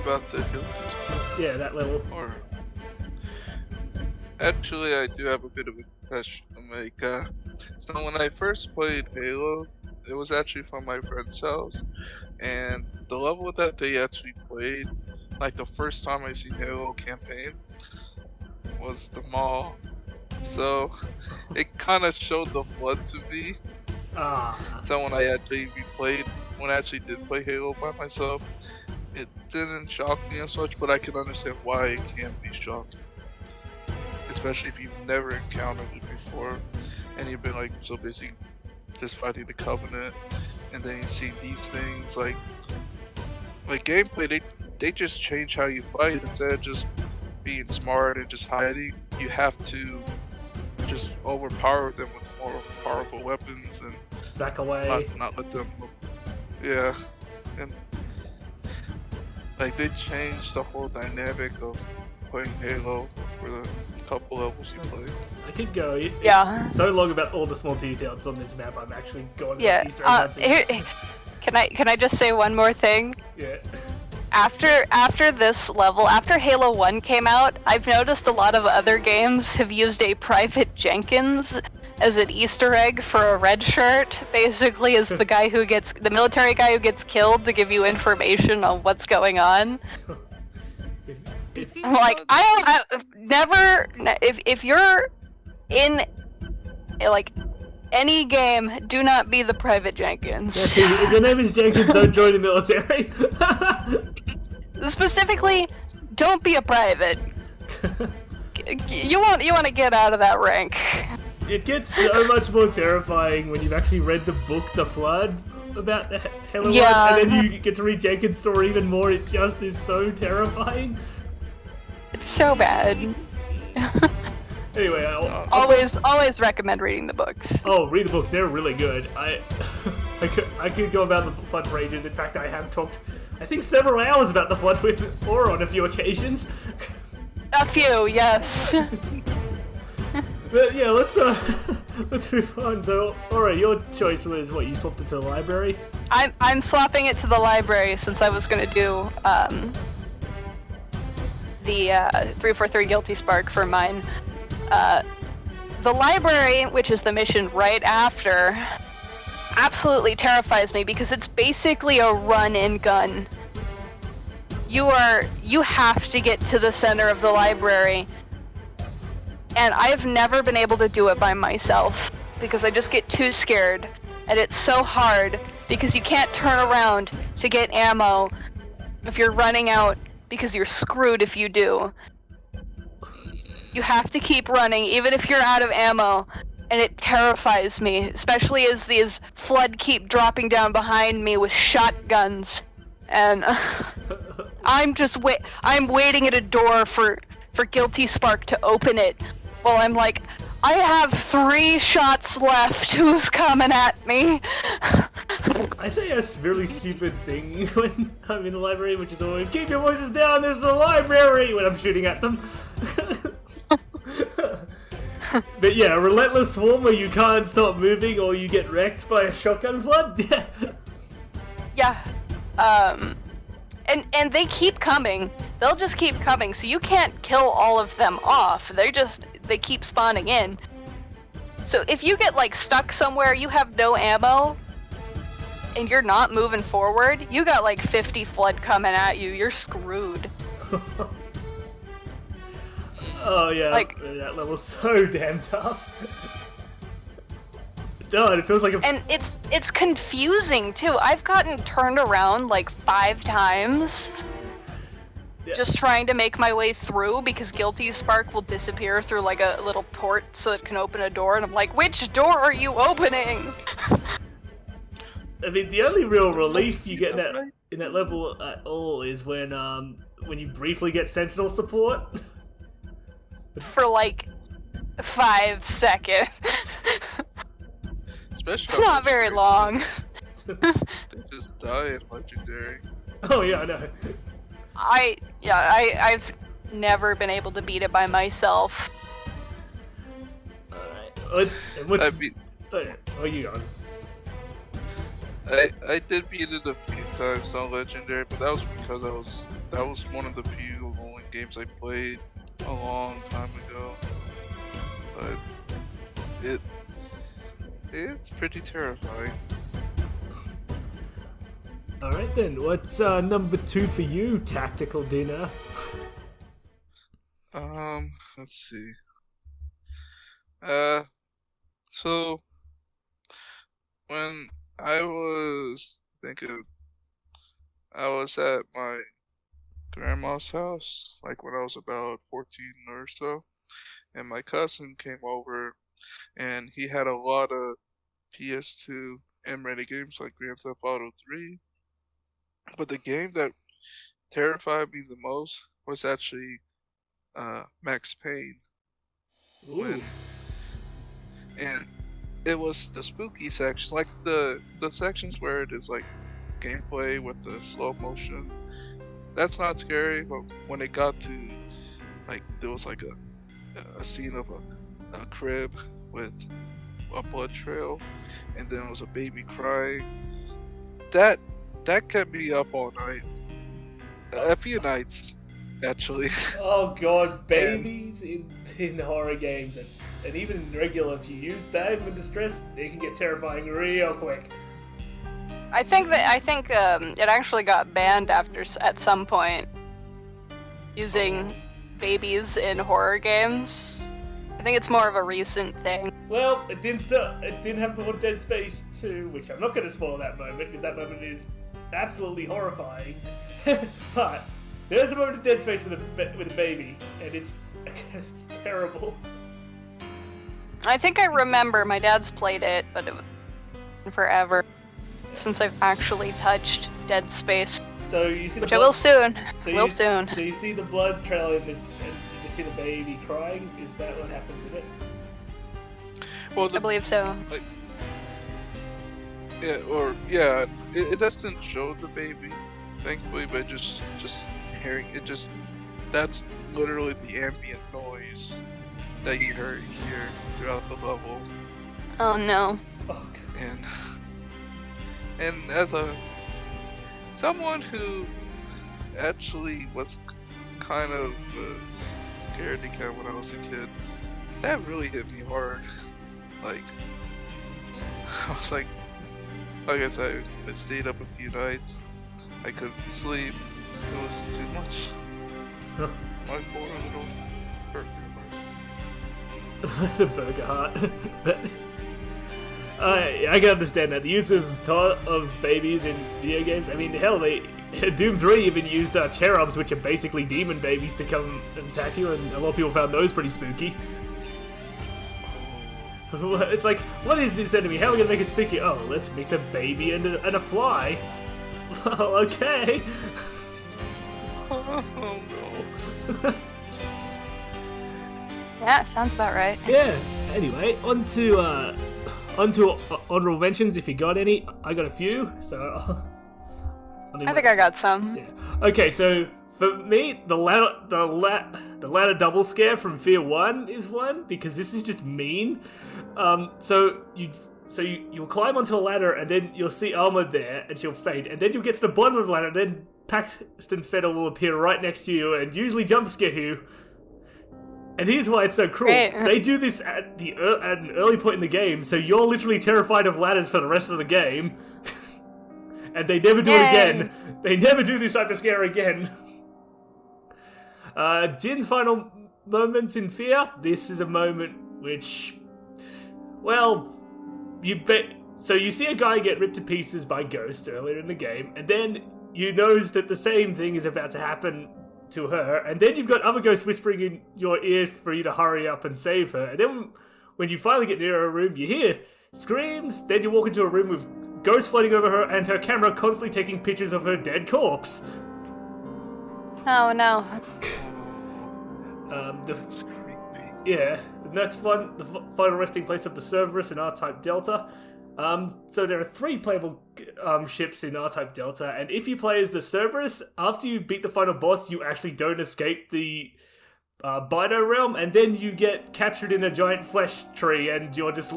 about the Guilty Spark? Yeah, that level. Or... Actually, I do have a bit of a confession to make. So when I first played Halo, it was actually from my friend's house, and the level that they actually played, like the first time I seen Halo campaign, was the mall. So it kind of showed the Flood to me. So when I actually did play Halo by myself, it didn't shock me as much, but I can understand why it can be shocking. Especially if you've never encountered it before, and you've been like so busy just fighting the Covenant, and then you see these things like gameplay. They just change how you fight. Instead of just being smart and just hiding, you have to just overpower them with more powerful weapons and back away. Not let them. Yeah, and like they changed the whole dynamic of playing Halo for the couple levels you play. I could go. It's so long about all the small details on this map. I've actually gone. Yeah. Can I just say one more thing? Yeah. After this level, after Halo 1 came out, I've noticed a lot of other games have used a Private Jenkins as an Easter egg for a red shirt, basically as the military guy who gets killed to give you information on what's going on. I'm like, if you're in, like, any game, do not be the Private Jenkins. If your name is Jenkins, don't join the military. Specifically, don't be a private. You want to get out of that rank. It gets so much more terrifying when you've actually read the book, The Flood, about the Halo 1, and then you get to read Jenkins' story even more. It just is so terrifying. It's so bad. Anyway, always recommend reading the books. Oh, read the books. They're really good. I could go about the Flood for ages. In fact, I have talked, I think, several hours about the Flood with Aurora on a few occasions. A few, yes. But yeah, let's move on. So, Aurora, your choice was what? You swapped it to the library? I'm swapping it to the library since I was gonna do the 343 Guilty Spark for mine. The library, which is the mission right after, absolutely terrifies me because it's basically a run and gun. You have to get to the center of the library, and I've never been able to do it by myself because I just get too scared, and it's so hard because you can't turn around to get ammo if you're running out, because you're screwed if you do. You have to keep running, even if you're out of ammo, and it terrifies me, especially as these Flood keep dropping down behind me with shotguns, and I'm waiting at a door for Guilty Spark to open it, while I'm like, I have 3 shots left, who's coming at me? I say a really stupid thing when I'm in the library, which is always, keep your voices down, this is a library, when I'm shooting at them. But yeah, a relentless swarm where you can't stop moving or you get wrecked by a shotgun flood. Yeah. And they keep coming. They'll just keep coming, so you can't kill all of them off. They keep spawning in. So if you get like stuck somewhere, you have no ammo, and you're not moving forward, you got like 50 Flood coming at you, you're screwed. Oh yeah, like, that level's so damn tough. God, it feels like and it's confusing too. I've gotten turned around like 5 times, just trying to make my way through because Guilty Spark will disappear through like a little port so it can open a door, and I'm like, which door are you opening? I mean, the only real relief you get in that level at all is when you briefly get Sentinel support. For like 5 seconds. Especially it's not very long. They just die in Legendary. Oh yeah, I know. I've never been able to beat it by myself. Alright. I beat... Oh, you on. I did beat it a few times on Legendary, but that was because that was one of the few only games I played a long time ago. But it's pretty terrifying. Alright then, what's number 2 for you, Tactical Dinner? Let's see. So when I was at my grandma's house, like when I was about 14 or so, and my cousin came over, and he had a lot of PS2 M-rated games like Grand Theft Auto 3, but the game that terrified me the most was actually Max Payne. And it was the spooky section, like the sections where it is like gameplay with the slow motion. That's not scary, but when it got to like there was like a scene of a crib with a blood trail, and then it was a baby crying. That kept me up all night. A few nights, actually. Oh god, babies in horror games and even in regular, if you use that with distress, they can get terrifying real quick. I think it actually got banned at some point using babies in horror games. I think it's more of a recent thing. Well, it didn't happen before Dead Space 2, which I'm not going to spoil that moment because that moment is absolutely horrifying. But there's a moment in Dead Space with a baby, and it's terrible. I think I remember my dad's played it, but it was forever since I've actually touched Dead Space. So you see, which I will soon. So you see the blood trail and you just see the baby crying. Is that what happens in it? Well, I believe so. It doesn't show the baby, thankfully, but just hearing it, that's literally the ambient noise that you hear throughout the level. Oh no. Oh, and as someone who actually was kind of scared cat when I was a kid, that really hit me hard. Like, I was like I said, I stayed up a few nights. I couldn't sleep. It was too much. My poor little burger heart. The burger heart. I can understand that. The use of babies in video games. I mean, hell, Doom 3 even used cherubs, which are basically demon babies, to come and attack you, and a lot of people found those pretty spooky. It's like, what is this enemy? How are we gonna make it spooky? Oh, let's mix a baby and a fly. Well, okay. Oh no. Yeah, sounds about right. Yeah. Anyway, on to honorable mentions if you got any. I got a few, so. I think I got some. Yeah. Okay, so for me, the ladder double scare from Fear 1 is one, because this is just mean. So you'll climb onto a ladder, and then you'll see Alma there, and she'll faint, and then you'll get to the bottom of the ladder, and then Paxton Fettle will appear right next to you and usually jump scare you. And here's why it's so cruel. Great. They do this at an early point in the game, so you're literally terrified of ladders for the rest of the game. And they never do it again. They never do this type of scare again. Jin's final moments in Fear. This is a moment which, well, so you see a guy get ripped to pieces by ghosts earlier in the game, and then you notice that the same thing is about to happen to her, and then you've got other ghosts whispering in your ear for you to hurry up and save her, and then when you finally get near her room, you hear screams, then you walk into a room with ghosts floating over her and her camera constantly taking pictures of her dead corpse. Oh no. That's creepy. Yeah, the next one, the final resting place of the Cerberus in R-Type Delta. So there are 3 playable ships in R-Type Delta, and if you play as the Cerberus, after you beat the final boss, you actually don't escape the Bido realm, and then you get captured in a giant flesh tree, and you're just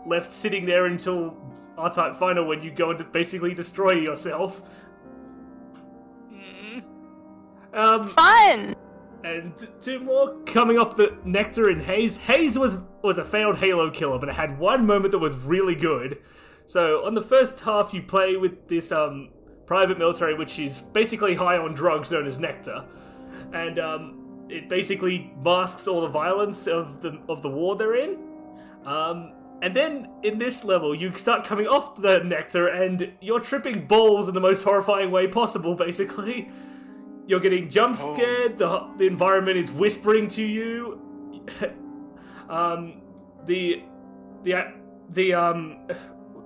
left sitting there until R-Type Final, when you go and basically destroy yourself. Fun! And 2 more coming off the Nectar in Haze. Haze was a failed Halo killer, but it had one moment that was really good. So on the first half, you play with this private military, which is basically high on drugs, known as Nectar, and it basically masks all the violence of the war they're in. And then in this level, you start coming off the Nectar, and you're tripping balls in the most horrifying way possible. Basically, you're getting jump scared. The environment is whispering to you. The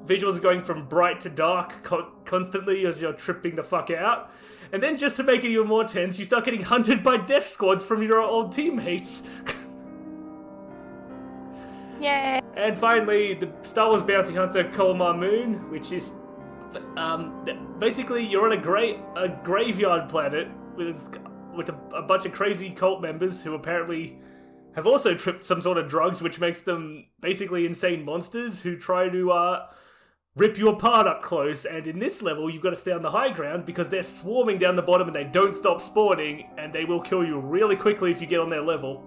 visuals are going from bright to dark constantly as you're tripping the fuck out. And then, just to make it even more tense, you start getting hunted by death squads from your old teammates. Yay! And finally, the Star Wars bounty hunter Colmar Moon, which is basically you're on a graveyard planet with a bunch of crazy cult members who apparently have also tripped some sort of drugs, which makes them basically insane monsters who try to rip you apart up close, and in this level you've got to stay on the high ground because they're swarming down the bottom and they don't stop spawning, and they will kill you really quickly if you get on their level.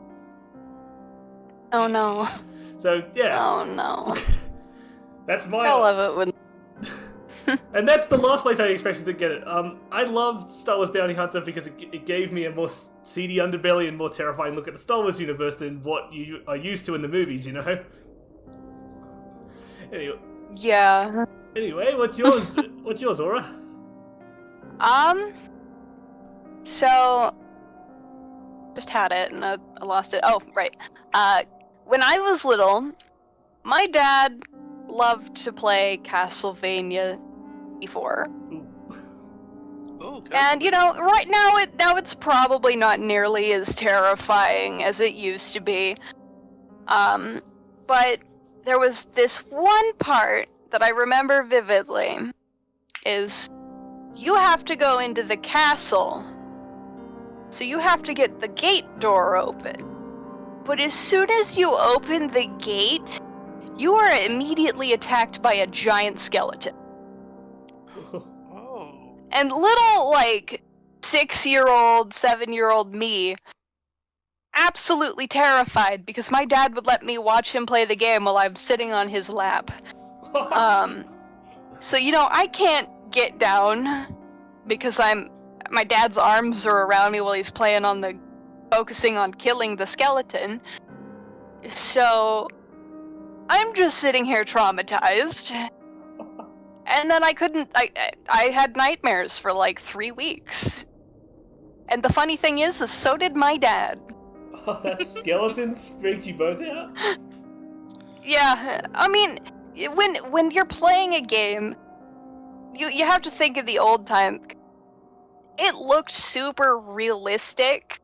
Oh no. So, yeah. Oh no. That's my... I love it when... And that's the last place I expected to get it. I loved Star Wars Bounty Hunter because it gave me a more seedy underbelly and more terrifying look at the Star Wars universe than what you are used to in the movies, you know? Anyway, Yeah. what's yours? What's yours, Aura? So... Just had it and I lost it. Oh, right. When I was little, my dad loved to play Castlevania before. Oh, And right now it's probably not nearly as terrifying as it used to be. But there was this one part that I remember vividly is you have to go into the castle. So you have to get the gate door open. But as soon as you open the gate, you are immediately attacked by a giant skeleton. Oh. And little, 6-year-old, 7-year-old me, absolutely terrified because my dad would let me watch him play the game while I'm sitting on his lap. So, I can't get down because my dad's arms are around me while he's focusing on killing the skeleton. So, I'm just sitting here traumatized. And then I had nightmares for 3 weeks. And the funny thing is so did my dad. Oh, that skeleton freaked you both out? Yeah, I mean, when you're playing a game, you have to think of the old time. It looked super realistic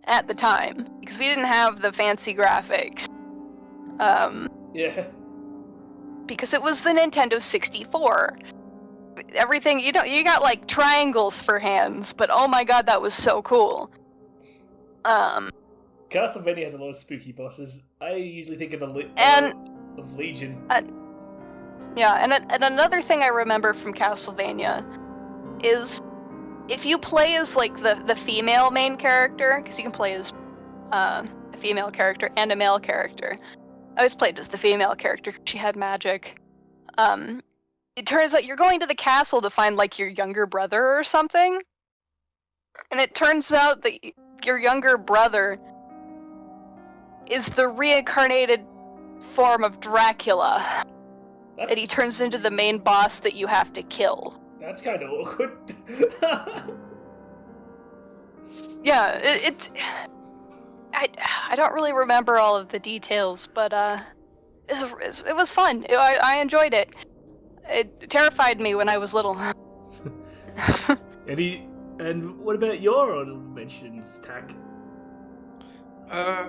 at the time, because we didn't have the fancy graphics. Yeah. Because it was the Nintendo 64. Everything, you got triangles for hands, but oh my god, that was so cool. Castlevania has a lot of spooky bosses. I usually think of of Legion. Yeah, and another thing I remember from Castlevania is if you play as the female main character, because you can play as a female character and a male character. I always played as the female character because she had magic. It turns out you're going to the castle to find your younger brother or something. And it turns out that your younger brother is the reincarnated form of Dracula. That he turns into the main boss that you have to kill. That's kind of awkward. Yeah, I don't really remember all of the details, but it was fun. I enjoyed it. It terrified me when I was little. And what about your honorable mentions, Tack? I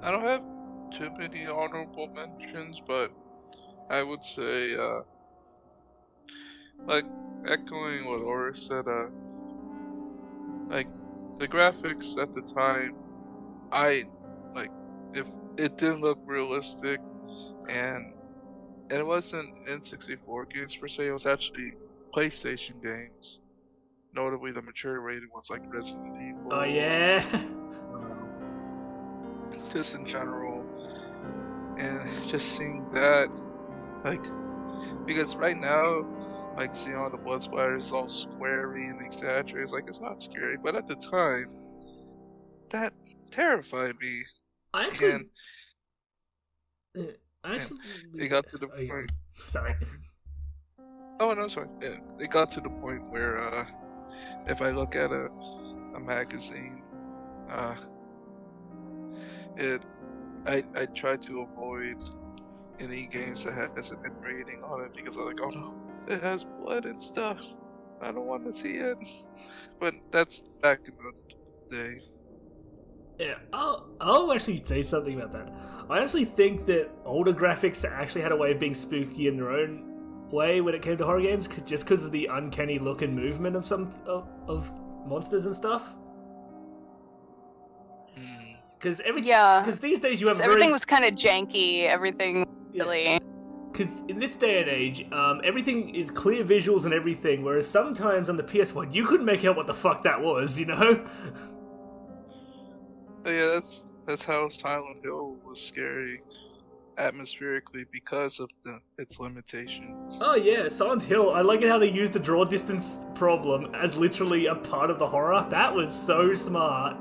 don't have too many honorable mentions, but I would say, echoing what Aura said, the graphics at the time, if it didn't look realistic, and it wasn't N64 games per se, it was actually PlayStation games. Notably the mature rated ones like Resident Evil. Oh yeah. Just in general, and just seeing that, because right now, seeing all the blood splatters all squarey and exaggerated, it's not scary, but at the time, that terrified me. It got to the point. Sorry. Oh no, sorry. Yeah, it got to the point where if I look at a magazine, I try to avoid any games that has an N rating on it because I'm oh no, it has blood and stuff. I don't want to see it. But that's back in the day. Yeah, I'll actually say something about that. I honestly think that older graphics actually had a way of being spooky in their own way when it came to horror games, just because of the uncanny look and movement of some of monsters and stuff. Because these days you have everything was kind of janky. Everything really. because in this day and age, everything is clear visuals and everything, whereas sometimes on the PS1 you couldn't make out what the fuck that was, you know? Yeah, that's how Silent Hill was scary atmospherically because of its limitations. Oh yeah, Silent Hill. I like it how they used the draw distance problem as literally a part of the horror. That was so smart.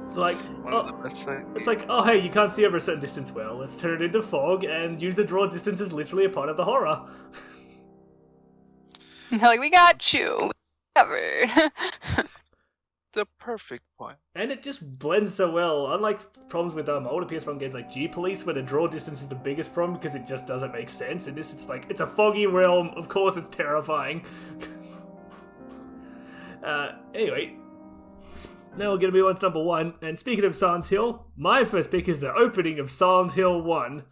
It's like, One of the best things. it's like, oh hey, you can't see over a certain distance. Well, let's turn it into fog and use the draw distance as literally a part of the horror. Like, we got you. Covered. The perfect point. And it just blends so well. Unlike problems with older PS1 games like G-Police, where the draw distance is the biggest problem because it just doesn't make sense. In this, it's like, it's a foggy realm. Of course, it's terrifying. Anyway, now we're going to move on to number 1. And speaking of Silent Hill, my first pick is the opening of Silent Hill 1.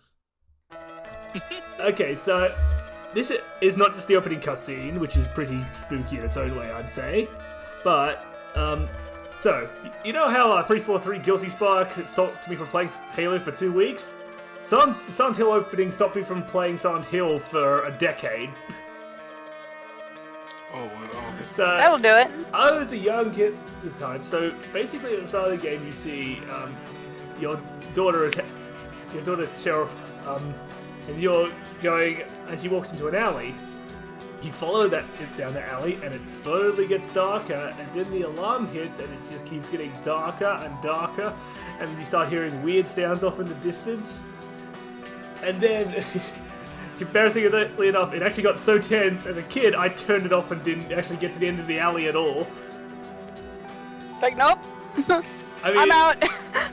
Okay, so this is not just the opening cutscene, which is pretty spooky in its own way, I'd say, but so you know how 343 Guilty Spark stopped me from playing Halo for 2 weeks? Silent Hill opening stopped me from playing Silent Hill for a decade. Oh wow. So That'll do it. I was a young kid at the time, so basically at the start of the game you see your daughter Cheryl, and you're going, and she walks into an alley. You follow that down the alley, and it slowly gets darker, and then the alarm hits, and it just keeps getting darker and darker, and you start hearing weird sounds off in the distance. And then, embarrassingly enough, it actually got so tense as a kid, I turned it off and didn't actually get to the end of the alley at all. Like, nope. I mean, I'm out.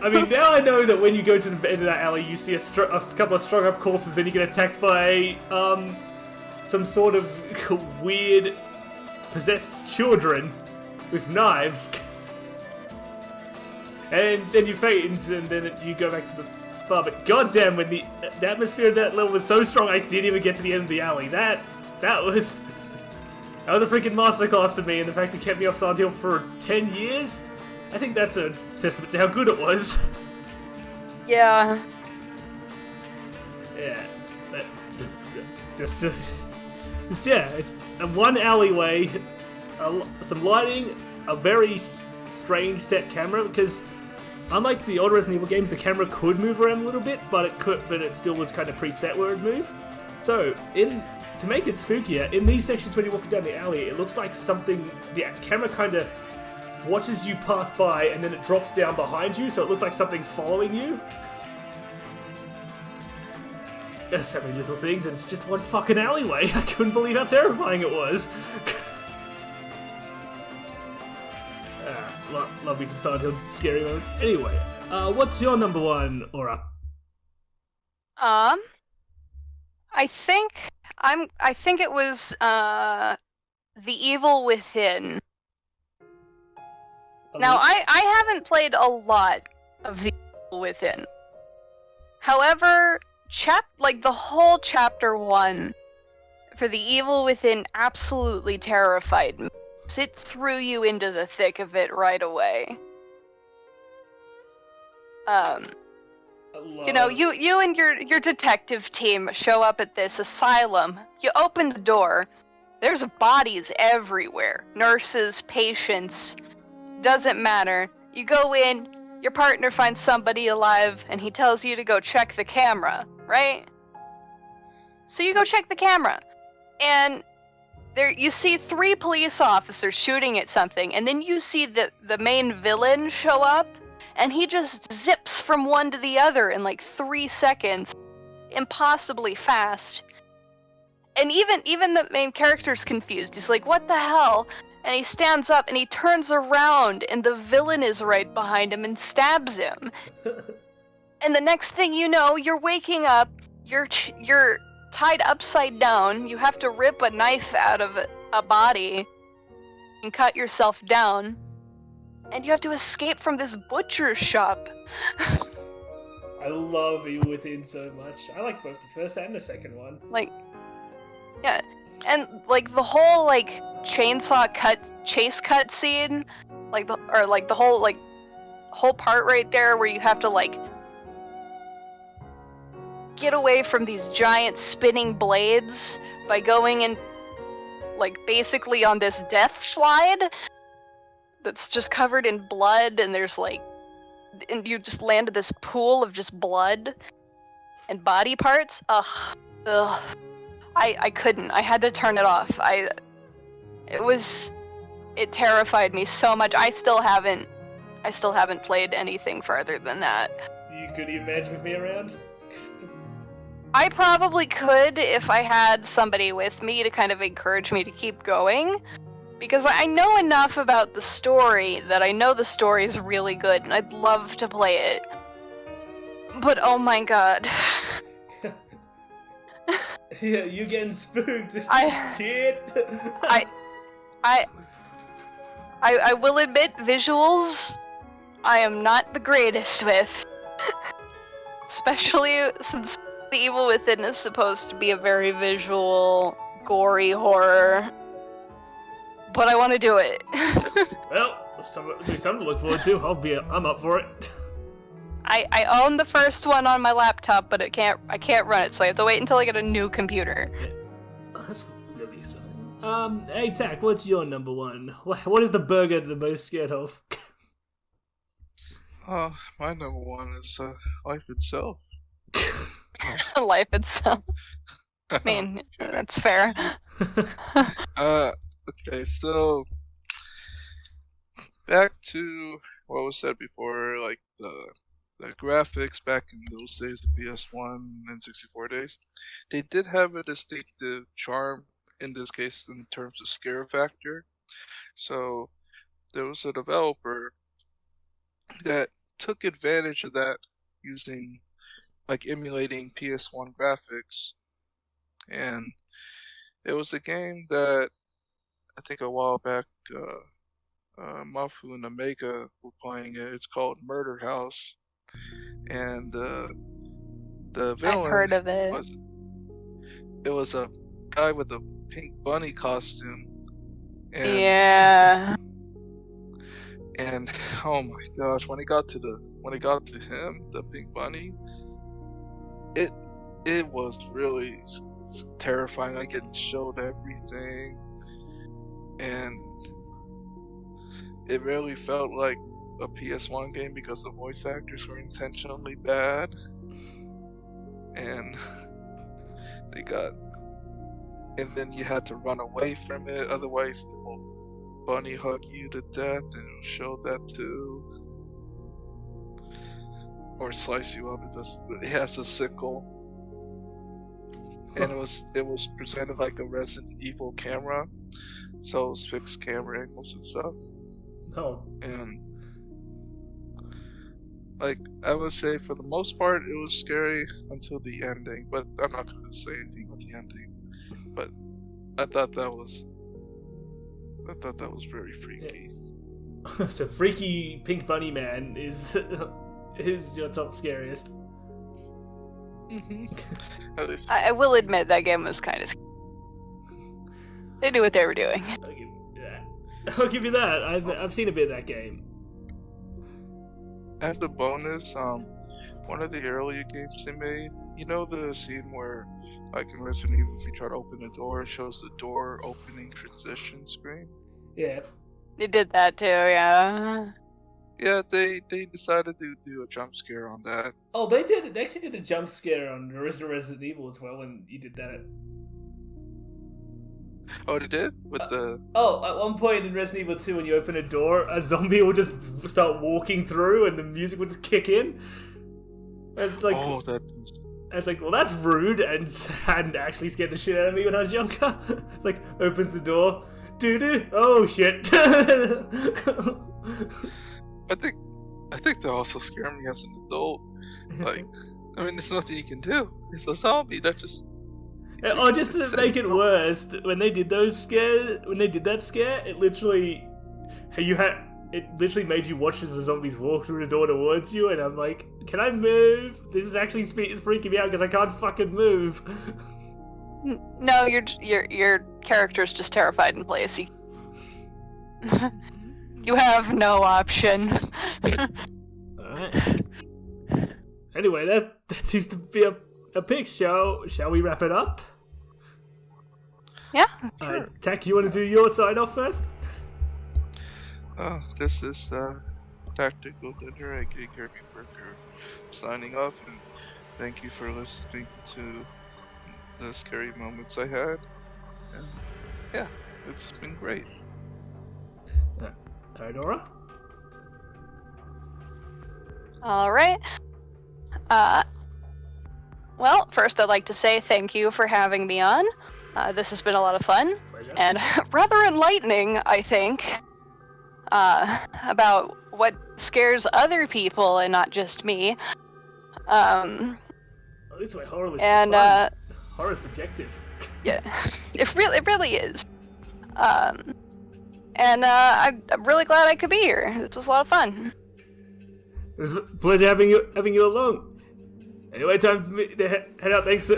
I mean, now I know that when you go to the end of that alley, you see a couple of strung up corpses, then you get attacked by some sort of weird possessed children with knives, and then you faint, and then you go back to the bar. But goddamn, when the atmosphere of that level was so strong, I didn't even get to the end of the alley. That was a freaking masterclass to me, and the fact it kept me off Silent Hill for 10 years. I think that's a testament to how good it was. Yeah. Yeah, it's a one alleyway, some lighting, a very strange set camera, because unlike the older Resident Evil games, the camera could move around a little bit, but it still was kind of preset where it'd move. So, to make it spookier, in these sections when you're walking down the alley, it looks like something, the camera kind of watches you pass by, and then it drops down behind you, so it looks like something's following you. There's so many little things, and it's just one fucking alleyway. I couldn't believe how terrifying it was. Love me some Silent Hill scary moments. Anyway, what's your number 1, Aura? I think it was The Evil Within. Now, I haven't played a lot of The Evil Within. However, the whole chapter 1 for The Evil Within absolutely terrified me. It threw you into the thick of it right away. You know, you and your detective team show up at this asylum. You open the door. There's bodies everywhere. Nurses, patients, doesn't matter. You go in, your partner finds somebody alive, and he tells you to go check the camera, right? So you go check the camera, and there you see 3 police officers shooting at something, and then you see the main villain show up, and he just zips from one to the other in like 3 seconds, impossibly fast. And even the main character's confused. He's like, what the hell? And he stands up and he turns around, and the villain is right behind him and stabs him. And the next thing you know, you're waking up, you're tied upside down, you have to rip a knife out of a body and cut yourself down, and you have to escape from this butcher shop. I love Evil Within so much. I like both the first and the second one. Yeah, and the whole chainsaw chase cut scene, the whole part right there where you have to get away from these giant spinning blades by going in, like, basically on this death slide that's just covered in blood, and there's like, and you just land in this pool of just blood and body parts. Ugh. I couldn't. I had to turn it off. It terrified me so much. I still haven't played anything further than that. Could you imagine with me around? I probably could if I had somebody with me to kind of encourage me to keep going. Because I know enough about the story that I know the story is really good and I'd love to play it. But oh my god. Yeah, you getting spooked. Shit. I will admit, visuals, I am not the greatest with. Especially since The Evil Within is supposed to be a very visual, gory horror. But I want to do it. Well, something to look forward to. I'm up for it. I own the first one on my laptop, but I can't run it, so I have to wait until I get a new computer. Yeah. Oh, that's really exciting. Hey Tack, what's your number one? What is the burger the most scared of? Oh, my number one is life itself. Life itself. I mean, that's fair. Okay, so back to what was said before, like the graphics back in those days, the PS1 and 64 days, they did have a distinctive charm in this case in terms of scare factor. So there was a developer that took advantage of that using, like, emulating PS1 graphics, and it was a game that I think a while back Mafu and Omega were playing it. It's called Murder House, and the villain, I've heard of it. Was a guy with a pink bunny costume. And, yeah. And oh my gosh, when it got to him, the pink bunny, it was really terrifying. Like, it showed everything, and it really felt like a PS1 game because the voice actors were intentionally bad, and and then you had to run away from it, otherwise it will bunny hug you to death, and it'll show that too, or slice you up. It has a sickle, and it was presented like a Resident Evil camera, so it was fixed camera angles and stuff. Oh. And like, I would say for the most part it was scary until the ending, but I'm not going to say anything about the ending. But I thought that was very freaky. Yeah. So freaky pink bunny man is your top scariest. Mm-hmm. At least I will admit that game was kind of scary. They knew what they were doing. I'll give you that. I've seen a bit of that game. as a bonus, one of the earlier games they made, you know the scene where, like in Resident Evil, if you try to open the door, it shows the door opening transition screen? Yeah. They did that too, yeah. Yeah, they decided to do a jump scare on that. Oh, they did. They actually did a jump scare on Resident Evil as well when you did that. Oh, they did? With the... Oh, at one point in Resident Evil 2, when you open a door, a zombie will just start walking through and the music will just kick in. And it's like... Oh, that... It's like, well, that's rude, and hadn't actually scared the shit out of me when I was younger. It's like, opens the door, doo-doo, oh shit. I think they also scare me as an adult. Like, I mean, there's nothing you can do. It's a zombie that just... Oh, just to make it worse, when they did that scare, it literally made you watch as the zombies walk through the door towards you, and I'm like, can I move? This is actually freaking me out because I can't fucking move. No, your character's just terrified in place. You have no option. Alright. Anyway, that seems to be pick. Shall we wrap it up? Yeah, sure. Tech, you want to do your sign off first? This is Tactical Dinner, aka Kirby Burger, signing off, and thank you for listening to the scary moments I had. And yeah, it's been great. Aurora? All right. Well, first I'd like to say thank you for having me on. This has been a lot of fun. Pleasure. And rather enlightening, I think, about what scares other people and not just me. At least my horror list And, is fun. Horror's subjective. Yeah, it really is. And I'm really glad I could be here. This was a lot of fun. It was a pleasure having you along. Anyway, time for me to head out. Thanks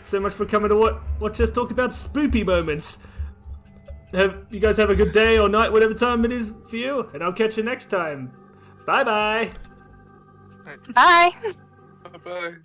so much for coming to watch us talk about spoopy moments. You guys have a good day or night, whatever time it is for you, and I'll catch you next time. Bye-bye. Bye. Bye bye.